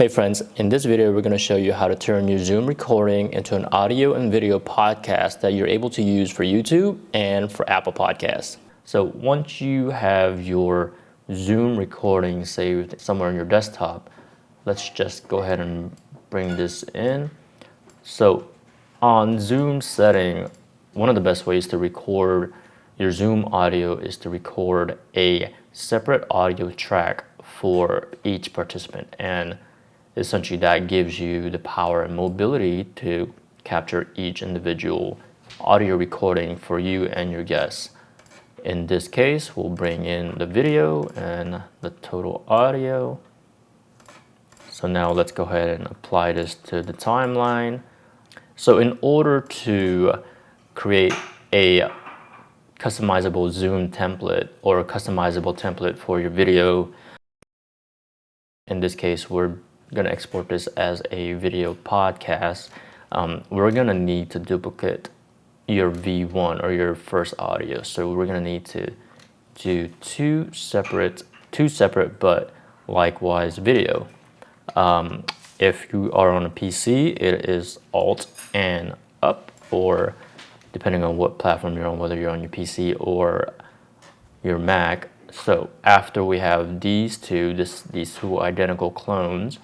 Hey friends, in this video we're going to show you how to turn your Zoom recording into an audio and video podcast that you're able to use for YouTube and for Apple Podcasts. So once you have your Zoom recording saved somewhere on your desktop, let's just go ahead and bring this in. So on Zoom setting, one of the best ways to record your Zoom audio is to record a separate audio track for each participant, and essentially that gives you the power and mobility to capture each individual audio recording for you and your guests. In this case, we'll bring in the video and the total audio. So now let's go ahead and apply this to the timeline. So in order to create a customizable Zoom template or a customizable template for your video, in this case, we're going to export this as a video podcast. We're going to need to duplicate your V1 or your first audio. So we're going to need to do two separate but likewise video. If you are on a PC, it is Alt and up, or depending on what platform you're on, whether you're on your PC or your Mac. So after we have these two identical clones,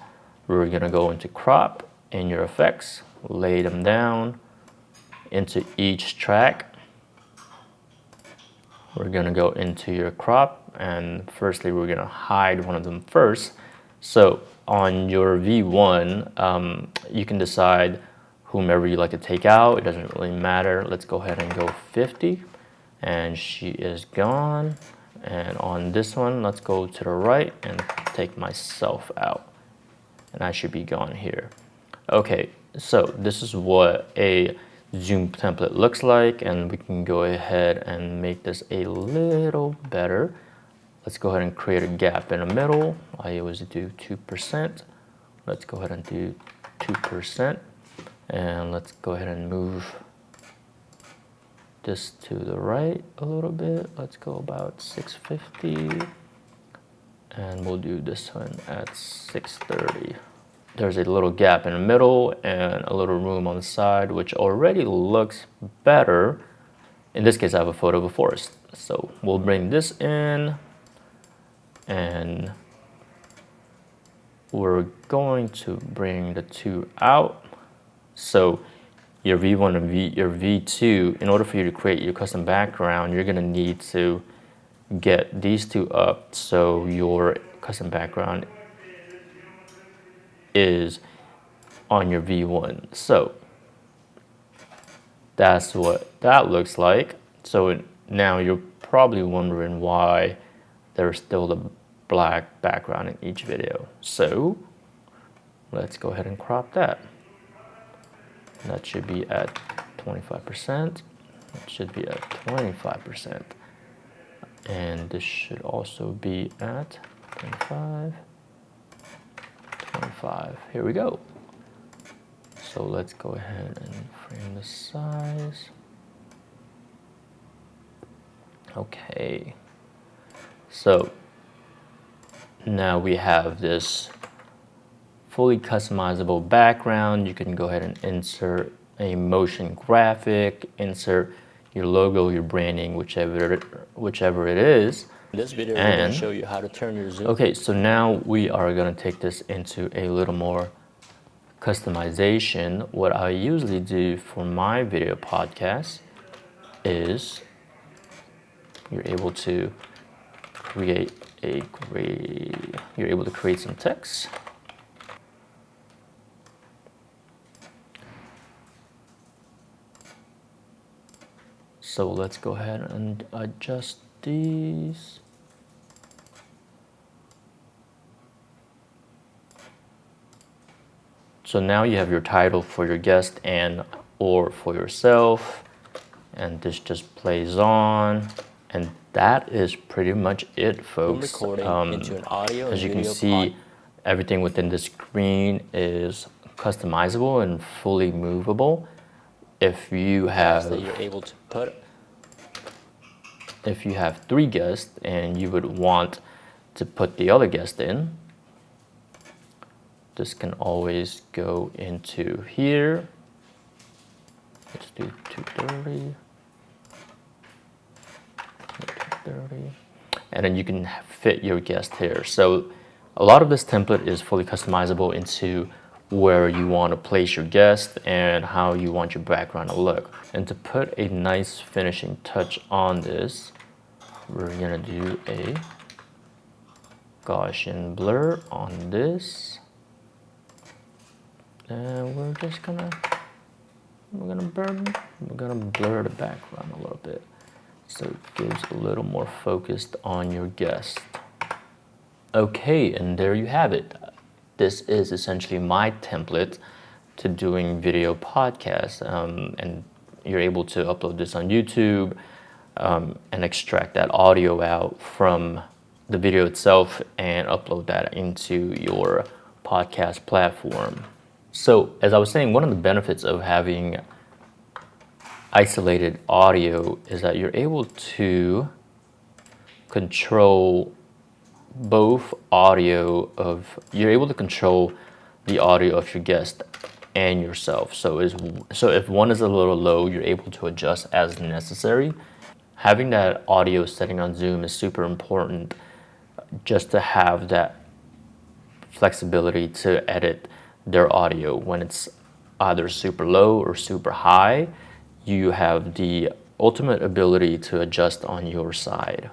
we're gonna go into crop in your effects, lay them down into each track. We're gonna go into your crop, and firstly we're gonna hide one of them first. So on your V1, you can decide whomever you like to take out. It doesn't really matter. Let's go ahead and go 50, and she is gone. And on this one, let's go to the right and take myself out, and I should be gone here. Okay, so this is what a Zoom template looks like, and we can go ahead and make this a little better. Let's go ahead and create a gap in the middle. I always do 2%. Let's go ahead and do 2%, and let's go ahead and move this to the right a little bit. Let's go about 650, and we'll do this one at 630. There's a little gap in the middle and a little room on the side, which already looks better. In this case, I have a photo of a forest. So we'll bring this in, and we're going to bring the two out. So your V1 and your V2, in order for you to create your custom background, you're gonna need to get these two up so your custom background is on your V1. So that's what that looks like. So now you're probably wondering why there's still the black background in each video. So let's go ahead and crop that. That should be at 25%. That should be at 25%. And this should also be at 25. 25. Here we go. So let's go ahead and frame the size. Okay. So now we have this fully customizable background. You can go ahead and insert a motion graphic, insert your logo, your branding, whichever it is. In this video, we're going to show you how to turn your Zoom. Okay, so now we are going to take this into a little more customization. What I usually do for my video podcast is you're able to create some text. So let's go ahead and adjust these. So now you have your title for your guest and or for yourself, and this just plays on, and that is pretty much it, folks. Into an audio as you can see, everything within the screen is customizable and fully movable. If you have that you're able to put, if you have 3 guests and you would want to put the other guest in, this can always go into here. Let's do 230. 230. And then you can fit your guest here. So a lot of this template is fully customizable into where you want to place your guest and how you want your background to look. And to put a nice finishing touch on this, we're gonna do a Gaussian blur on this. And we're gonna blur the background a little bit, so it gives a little more focused on your guest. Okay, and there you have it. This is essentially my template to doing video podcasts, and you're able to upload this on YouTube and extract that audio out from the video itself and upload that into your podcast platform. So as I was saying, one of the benefits of having isolated audio is that you're able to control you're able to control the audio of your guest and yourself. So if one is a little low, you're able to adjust as necessary. Having that audio setting on Zoom is super important, just to have that flexibility to edit their audio when it's either super low or super high. You have the ultimate ability to adjust on your side.